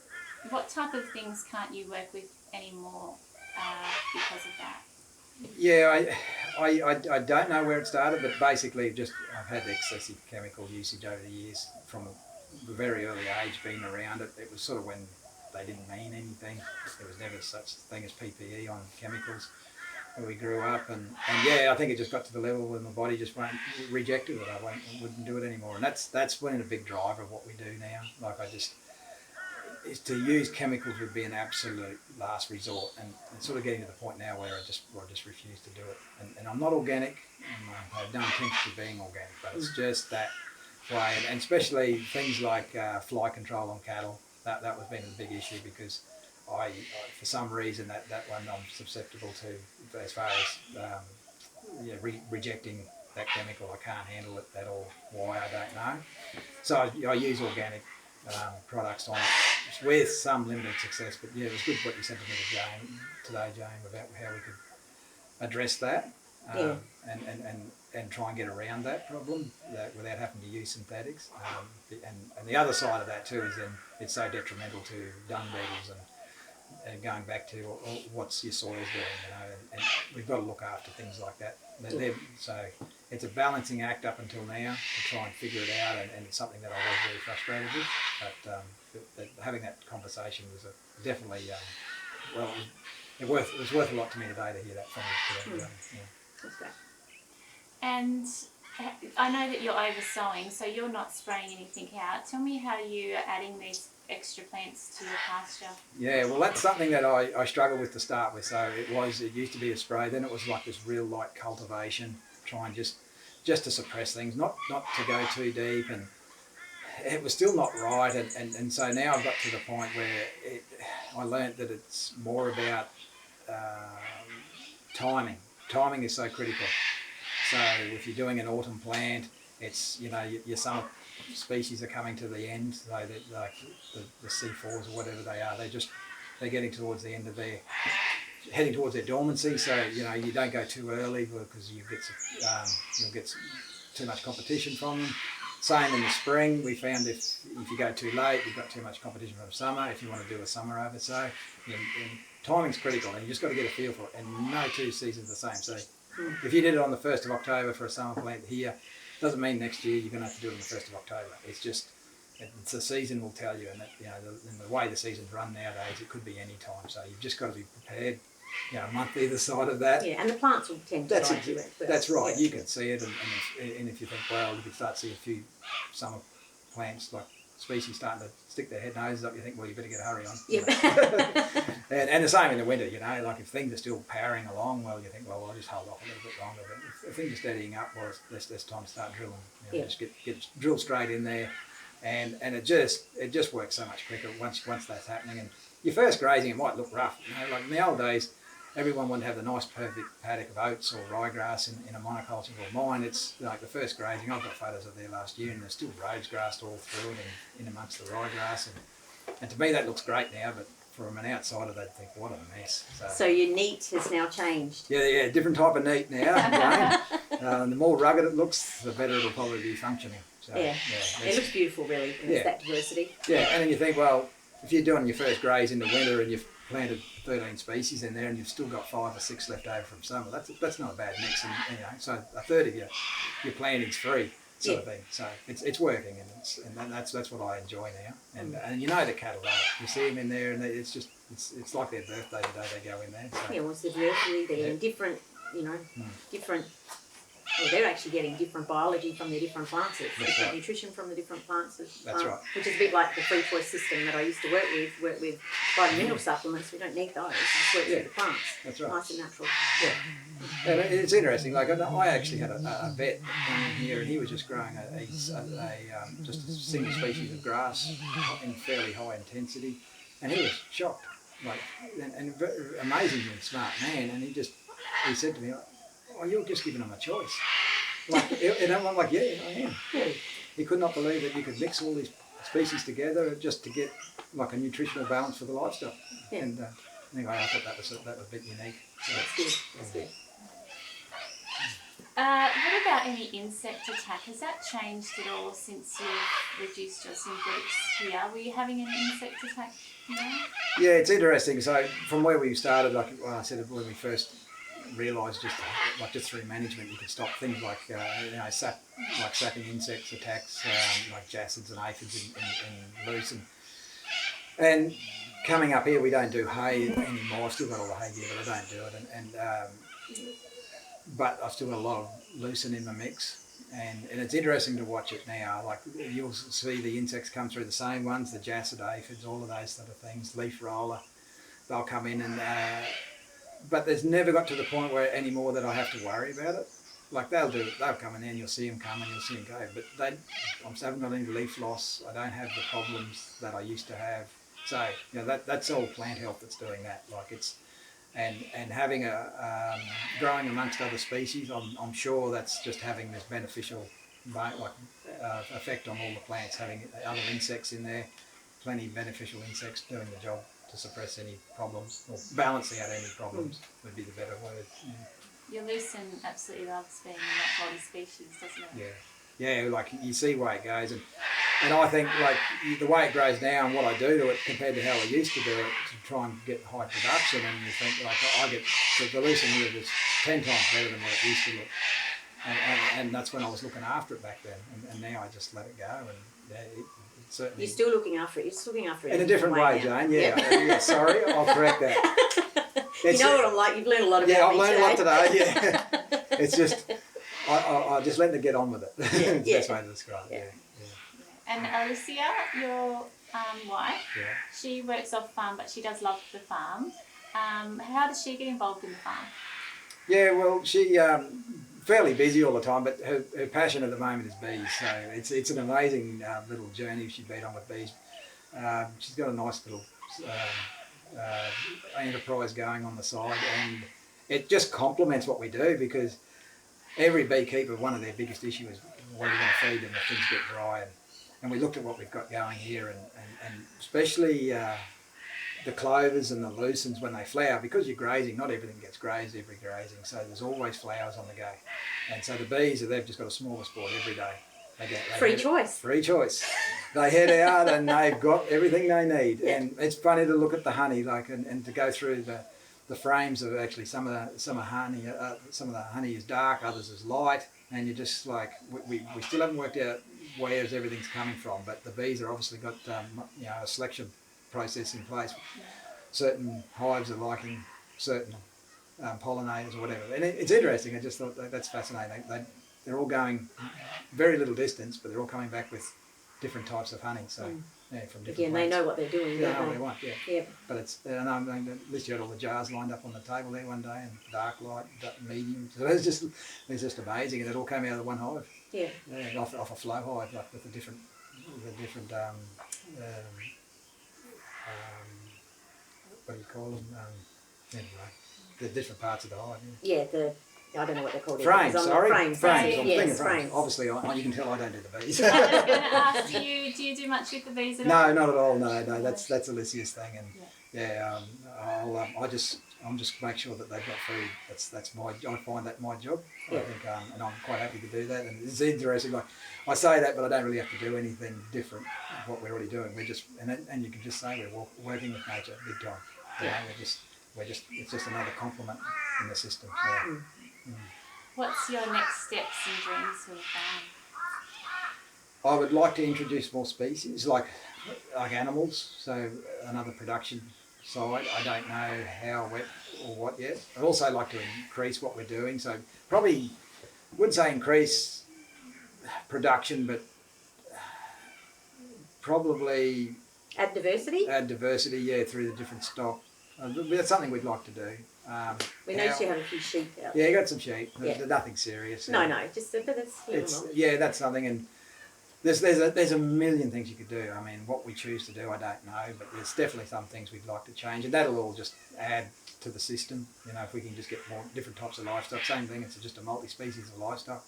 What type of things can't you work with anymore because of that? Yeah, I don't know where it started, but basically I've had excessive chemical usage over the years from a very early age, being around it. It was sort of when they didn't mean anything. There was never such thing as PPE on chemicals when we grew up, and I think it just got to the level where my body just rejected it. I wouldn't do it anymore, and that's been a big driver of what we do now. Like to use chemicals would be an absolute last resort, and it's sort of getting to the point now where I just refuse to do it. And I'm not organic, and I have no intention of being organic, but it's just that way. And especially things like fly control on cattle, that was been a big issue, because I for some reason that one I'm susceptible to, as far as rejecting that chemical. I can't handle it at all. Why, I don't know. So I use organic products on it with some limited success. But yeah, it was good what you said to me today, Jane, about how we could address that and try and get around that problem without having to use synthetics. And the other side of that too is then it's so detrimental to dung beetles and going back to what's your soils doing, and we've got to look after things like that. So it's a balancing act up until now to try and figure it out, and it's something that I was very frustrated with. But having that conversation was definitely it was worth a lot to me today to hear that from you. That's great. And I know that you're oversowing, so you're not spraying anything out. Tell me how you are adding these extra plants to your pasture. Yeah, well, that's something that I struggled with to start with. So it used to be a spray, then it was like this real light cultivation, trying just to suppress things, not to go too deep, and it was still not right. And so now I've got to the point where I learned that it's more about timing. Timing is so critical. So if you're doing an autumn plant, it's, your summer species are coming to the end, so that like the C4s or whatever they are, they're getting towards the end of heading towards their dormancy. So you don't go too early, because you'll get too much competition from them. Same in the spring. We found if you go too late, you've got too much competition from summer. If you want to do a summer oversow, timing's critical, and you just got to get a feel for it. And no two seasons are the same. So if you did it on the 1st of October for a summer plant here, doesn't mean next year you're going to have to do it on the 1st of October. It's just, the season will tell you, and that, the way the seasons run nowadays, it could be any time. So you've just got to be prepared, a month either side of that. Yeah, and the plants will tend to guide you at first. That's right. Yeah. You can see it, and if you think, well, you could start to see a few summer plants, like species starting to stick their head noses up, you think, well, you better get a hurry on. Yep. And the same in the winter, like if things are still powering along, well, you think, well, I'll just hold off a little bit longer. But if things are steadying up, well, it's time to start drilling. Just get drill straight in there, and it just works so much quicker once that's happening. And your first grazing, it might look rough. Like in the old days, everyone wanted to have the nice perfect paddock of oats or ryegrass in a monoculture. Well, mine, it's like the first grazing, I've got photos of there last year, and there's still roads grassed all through it and in amongst the ryegrass. And to me, that looks great now, but from an outsider, they'd think, what a mess. So your neat has now changed. Yeah, different type of neat now. And the more rugged it looks, the better it'll probably be functioning. So, it looks beautiful, really, and there's that diversity. Yeah, and then you think, well, if you're doing your first graze in the winter and you've planted 13 species in there and you've still got 5 or 6 left over from summer, that's not a bad mix. And so a third of your planting's free, sort of thing. So it's working, and that's what I enjoy now. And the cattle love it. You see them in there, and it's like their birthday the day they go in there. So. Yeah, well, it's the diversity. They're getting different, different. Well, they're actually getting different biology from their different plants, different nutrition from the different plants. That's right. Which is a bit like the free choice system that I used to work with vitamin mineral supplements. We don't need those. We just work through the plants. That's right. Nice and natural. Yeah. And it's interesting. Like I actually had a vet here, and he was just growing just a single species of grass in fairly high intensity, and he was shocked. And amazingly smart man, and he said to me, "Oh, you're just giving them a choice." And I'm like, yeah, I am. Yeah. He could not believe that you could mix all these species together just to get like a nutritional balance for the livestock. Yeah. And anyway, I thought that was a bit unique. So, that's good. That's good. What about any insect attack? Has that changed at all since you've reduced your synthetics here? Were you having an insect attack now? Yeah, it's interesting. So from where we started, like I said, when we first realised just through management you could stop things like sapping insects attacks, like jacids and aphids in loose, and coming up here we don't do hay anymore. I've still got all the hay gear, but I don't do it, but I've still got a lot of lucerne in my mix, and it's interesting to watch it now. Like you'll see the insects come through, the same ones, the jassid aphids, all of those sort of things, leaf roller. They'll come in and, but there's never got to the point where anymore that I have to worry about it. Like they'll do it, they'll come in and you'll see them come and you'll see them go. But I haven't got any leaf loss. I don't have the problems that I used to have. So that's all plant health that's doing that. Like it's, and having growing amongst other species, I'm sure that's just having this beneficial effect on all the plants. Having other insects in there, plenty of beneficial insects doing the job to suppress any problems or balancing out any problems would be the better word. Your lucerne absolutely loves being in that body species, doesn't it? Yeah, like you see where it goes, and I think like the way it grows now and what I do to it compared to how I used to do it to try and get high production, and you think like I get the lucerne here is 10 times better than what it used to look, and that's when I was looking after it back then, and now I just let it go, and it certainly. You're still looking after it. You're still looking after it in a different way, Jane. Yeah. Sorry, I'll correct that. You know what I'm like. You've learned a lot about me. Yeah, I've learned a lot today. Yeah, it's just I just let them get on with it. It's the best way to describe it. Yeah. And Alicia, your wife, she works off farm, but she does love the farm. How does she get involved in the farm? Yeah, well, she fairly busy all the time, but her passion at the moment is bees. So it's an amazing little journey she's been on with bees. She's got a nice little enterprise going on the side, and it just complements what we do, because every beekeeper, one of their biggest issues is what are you going to feed them if things get dry, and we looked at what we've got going here, and especially the clovers and the lucens when they flower, because you're grazing, not everything gets grazed every grazing, so there's always flowers on the go, and so the bees, they've just got a smorgasbord every day. Free choice. Free choice. They head out and they've got everything they need. Yeah. And it's funny to look at the honey, like, and to go through the frames of actually some of the honey. Some of the honey is dark, others is light, and you're just like, we still haven't worked out where everything's coming from. But the bees are obviously got a selection process in place. Certain hives are liking certain pollinators or whatever, and it's interesting. I just thought that's fascinating. They're all going very little distance, but they're all coming back with different types of honey. So, from different Again, plants. They know what they're doing. Yeah, they know what they want, yeah. But it's, and at least you had all the jars lined up on the table there one day, and dark light, medium. So it's just amazing, and it all came out of the one hive. Yeah. Off a flow hive, like with the different what do you call them? Anyway, the different parts of the hive. Yeah, I don't know what they're called. Frames, sorry. Frames. Yes, frames. Obviously, you can tell I don't do the bees. I was going to ask, do you do much with the bees at all? No, not at all. No, that's Alicia's thing, and I'm just make sure that they've got food. That's my. I find that my job. I think, and I'm quite happy to do that. And it's interesting. Like I say that, but I don't really have to do anything different of what we're already doing. We're just, and you can just say we're working with nature big time. Yeah. We're just. It's just another complement in the system. Yeah. What's your next steps and dreams for the farm? I would like to introduce more species, like animals, so another production side. I don't know how or what yet. I'd also like to increase what we're doing, so probably wouldn't say increase production, but probably add diversity. Through the different stock. That's something we'd like to do. We noticed you have a few sheep out. Yeah, you got some sheep. They're nothing serious. No, just but that's that's something, and there's a million things you could do. I mean, what we choose to do, I don't know, but there's definitely some things we'd like to change, and that'll all just add to the system. If we can just get more different types of livestock. Same thing. It's just a multi-species of livestock.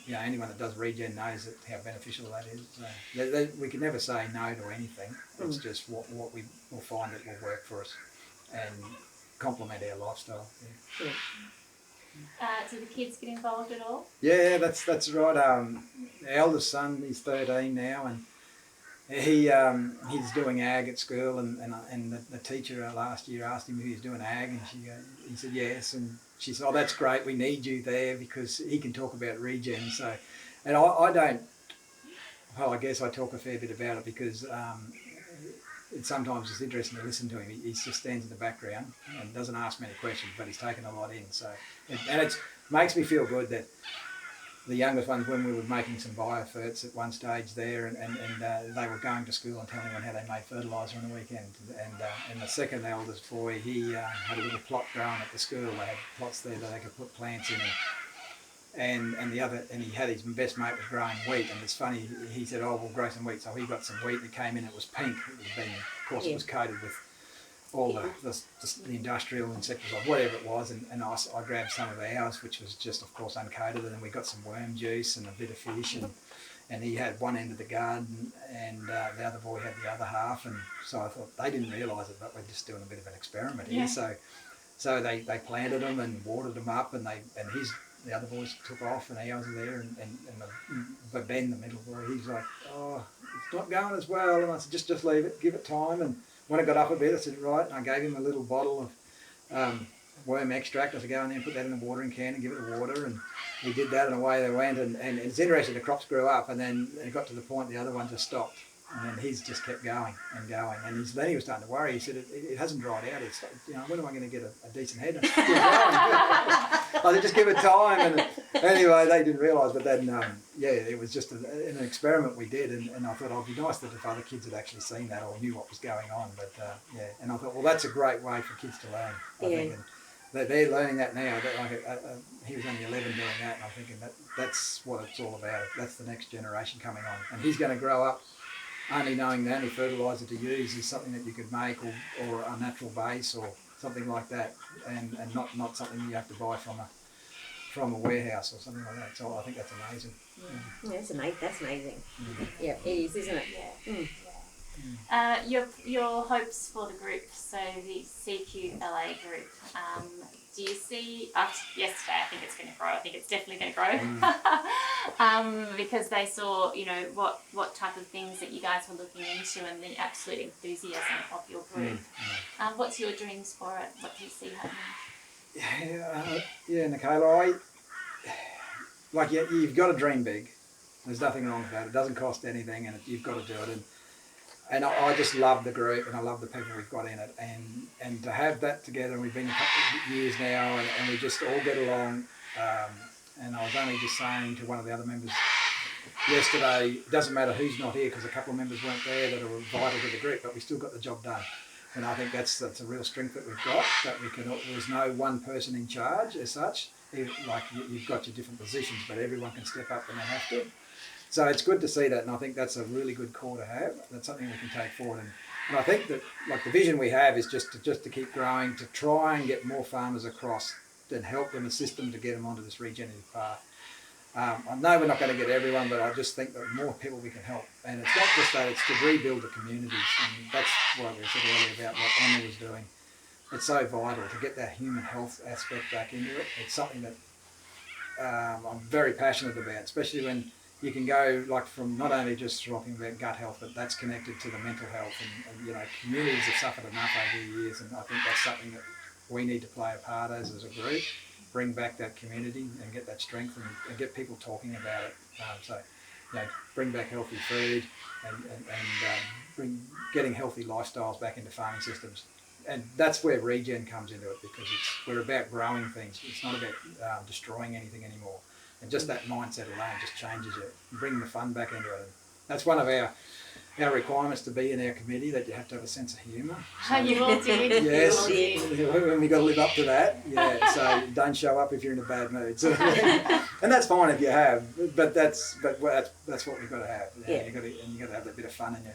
Anyone that does regen knows how beneficial that is. So we can never say no to anything. It's just what we will find that will work for us and complement our lifestyle. Yeah. Do the kids get involved at all? Yeah, that's right. Our eldest son, he's 13 now, and he's doing ag at school, and the teacher last year asked him if he was doing ag, and he said yes, and she said, "Oh, that's great. We need you there because he can talk about regen." So, and I don't. Well, I guess I talk a fair bit about it because sometimes it's interesting to listen to him. He just stands in the background and doesn't ask many questions, but he's taken a lot in. So, and it makes me feel good that the youngest ones, when we were making some bioferts at one stage there, and they were going to school and telling everyone how they made fertiliser on the weekend. And the second eldest boy, he had a little plot growing at the school. They had plots there that they could put plants in. And he had his best mate was growing wheat, and it's funny, he said, oh, we'll grow some wheat. So he got some wheat, and it came in, it was pink. Of course, it was coated with all the industrial insecticides, whatever it was, and I grabbed some of ours, which was just, of course, uncoated, and then we got some worm juice and a bit of fish, and he had one end of the garden, and the other boy had the other half, and so I thought, they didn't realise it, but we're just doing a bit of an experiment here. So they planted them and watered them up, and the other boys took off, and ours were there, but Ben, the middle boy, he's like, oh, it's not going as well, and I said, just leave it, give it time. And when it got up a bit, I said, right, and I gave him a little bottle of worm extract. I said, go in there and put that in a watering can and give it the water, and he did that, and away they went, and it's interesting, the crops grew up, and then it got to the point the other one just stopped, and then he's just kept going, and then he was starting to worry. He said, it hasn't dried out, it's, when am I going to get a decent head? I said, just give it time, and anyway, they didn't realise, but then, it was just an experiment we did, and I thought, it'd be nice that if other kids had actually seen that or knew what was going on, but and I thought, well, that's a great way for kids to learn, I think, and they're learning that now. He was only 11 doing that, and I'm thinking that's what it's all about. That's the next generation coming on, and he's going to grow up only knowing the only fertiliser to use is something that you could make, or a natural base or something like that, and not something you have to buy from a warehouse or something like that. So I think that's amazing. Yeah, that's amazing. Yeah, it is, isn't it? Your hopes for the group, so the CQLA group, do you see, yesterday I think it's going to grow, I think it's definitely going to grow, because they saw, what type of things that you guys were looking into and the absolute enthusiasm of your group. What's your dreams for it? What do you see happening? Nakala, you've got to dream big. There's nothing wrong with that. It doesn't cost anything, and you've got to do it. And I just love the group, and I love the people we've got in it, and to have that together, and we've been a couple of years now, and we just all get along. And I was only just saying to one of the other members yesterday, it doesn't matter who's not here, because a couple of members weren't there that are vital to the group, but we still got the job done. And I think that's a real strength that we've got, that there's no one person in charge as such. You've got your different positions, but everyone can step up when they have to. So it's good to see that, and I think that's a really good core to have. That's something we can take forward, and I think that the vision we have is just to keep growing, to try and get more farmers across, and help them, assist them to get them onto this regenerative path. I know we're not going to get everyone, but I just think that more people we can help, and it's not just that; it's to rebuild the communities, and that's what we said earlier about what Anna was doing. It's so vital to get that human health aspect back into it. It's something that I'm very passionate about, especially when you can go from not only just talking about gut health, but that's connected to the mental health, and communities have suffered enough over the years, and I think that's something that we need to play a part as a group, bring back that community and get that strength, and get people talking about it. Bring back healthy food, and getting healthy lifestyles back into farming systems. And that's where regen comes into it, because we're about growing things. It's not about destroying anything anymore. And just that mindset alone just changes it, and bring the fun back into it. And that's one of our requirements to be in our committee, that you have to have a sense of humour. So, you all do. Yes, and we've got to live up to that. Yeah, so don't show up if you're in a bad mood. So, and that's fine if you have, but that's what we've got to have. You've got to have that bit of fun in you,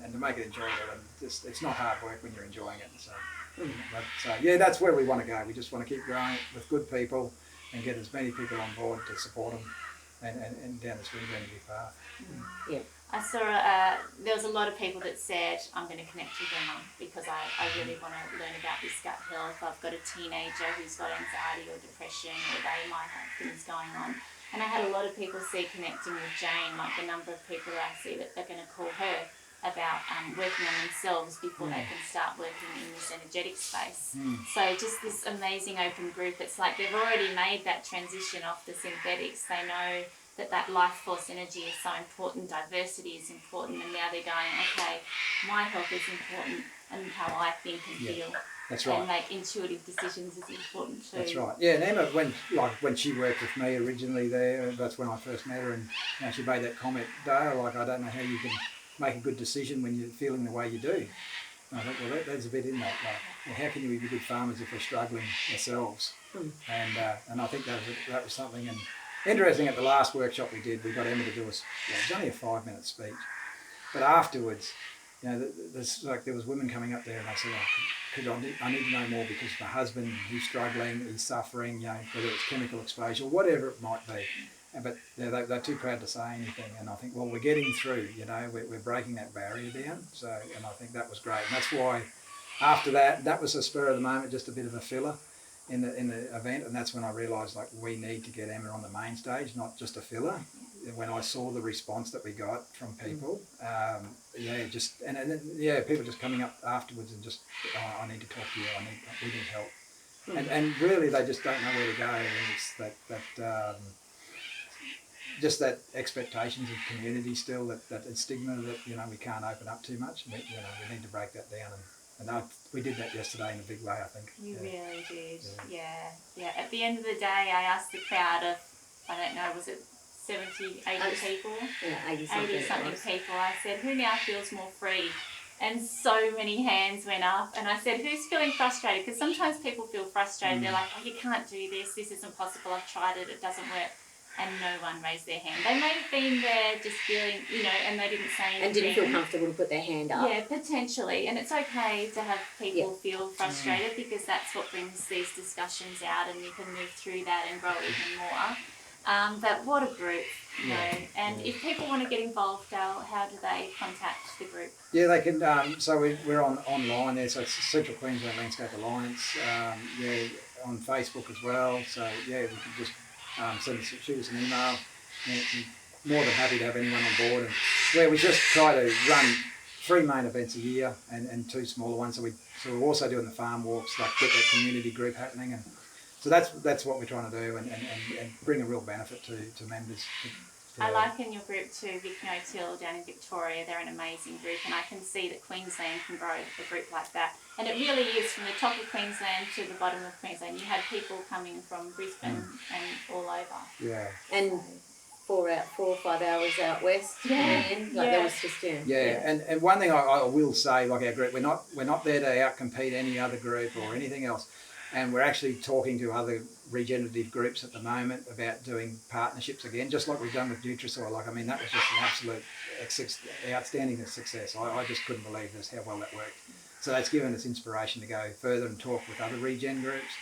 and to make it enjoyable. And it's not hard work when you're enjoying it. So that's where we want to go. We just want to keep growing with good people, and get as many people on board to support them, and down this regenerative path. I saw there was a lot of people that said, I'm going to connect with Emma because I really want to learn about this gut health. I've got a teenager who's got anxiety or depression, or they might have things going on. And I had a lot of people see connecting with Jane, like the number of people that I see that they're going to call her about working on themselves before they can start working in this energetic space. So just this amazing open group, it's like they've already made that transition off the synthetics. They know that life force energy is so important, diversity is important, and now they're going, okay, my health is important, and how I think and feel. That's right. And make intuitive decisions is important too. That's right. Yeah, and Emma, when she worked with me originally there, that's when I first met her, and she made that comment, Dale, I don't know how you can make a good decision when you're feeling the way you do. And I thought, well, there's a bit in that. How can you be good farmers if we're struggling ourselves? And I think that was something. And interesting, at the last workshop we did, we got Emma to do us. It was only a 5-minute speech, but afterwards, there was women coming up there, and they said, I need to know more because my husband, he's struggling, he's suffering, whether it's chemical exposure, whatever it might be. But they're too proud to say anything. And I think, well, we're getting through, we're breaking that barrier down. So, and I think that was great. And that's why after that was a spur of the moment, just a bit of a filler in the event. And that's when I realised, we need to get Emma on the main stage, not just a filler. When I saw the response that we got from people, people just coming up afterwards and just, I need to talk to you, we need help. And really they just don't know where to go. And it's just that expectations of community still, that stigma that, we can't open up too much. We need to break that down. And we did that yesterday in a big way, I think. You really did, yeah. At the end of the day, I asked the crowd of, I don't know, was it 70, 80 people? Yeah, 80 something people. I said, who now feels more free? And so many hands went up. And I said, who's feeling frustrated? Because sometimes people feel frustrated. They're like, oh, you can't do this. This isn't possible. I've tried it. It doesn't work. And no one raised their hand. They may have been there just feeling, and they didn't say anything. And didn't feel comfortable to put their hand up. Yeah, potentially. And it's okay to have people feel frustrated because that's what brings these discussions out, and you can move through that and grow even more. But what a group, And if people want to get involved, Dale, how do they contact the group? Yeah, they can. So we're online there. So it's Central Queensland Landscape Alliance. On Facebook as well. So we can just shoot us an email. More than happy to have anyone on board. And we just try to run 3 main events a year and 2 smaller ones. So we're also doing the farm walks, get that community group happening. And so that's what we're trying to do, and bring a real benefit to members. I liken your group to Vic No Till down in Victoria. They're an amazing group, and I can see that Queensland can grow a group like that. And it really is from the top of Queensland to the bottom of Queensland. You have people coming from Brisbane and all over. Yeah. And 4 or 5 hours out west. That was just And one thing I will say, our group, we're not there to outcompete any other group or anything else. And we're actually talking to other regenerative groups at the moment about doing partnerships again, just like we've done with Nutrisoil. That was just an absolute outstanding success. I just couldn't believe how well that worked. So that's given us inspiration to go further and talk with other regen groups.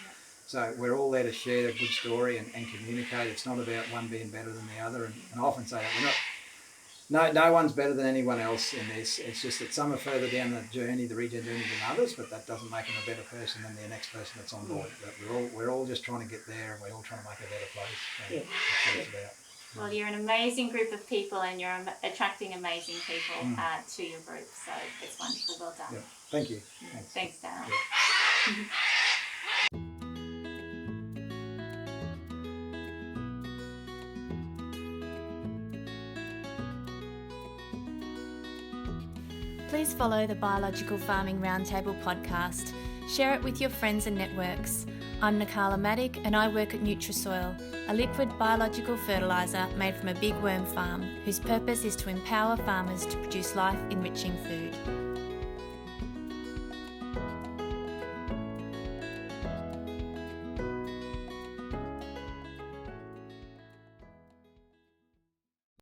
So we're all there to share a good story and communicate. It's not about one being better than the other. And I often say that no one's better than anyone else in this. It's just that some are further down the journey, the regen journey, than others, but that doesn't make them a better person than the next person that's on board. But we're all just trying to get there, and we're all trying to make a better place. That's what it's about. Well, you're an amazing group of people, and you're attracting amazing people to your group. So it's wonderful. Well done. Yeah. Thank you. Thanks, Dale. Yeah. Please follow the Biological Farming Roundtable podcast. Share it with your friends and networks. I'm Nakala Maddock, and I work at Nutrisoil, a liquid biological fertiliser made from a big worm farm whose purpose is to empower farmers to produce life-enriching food.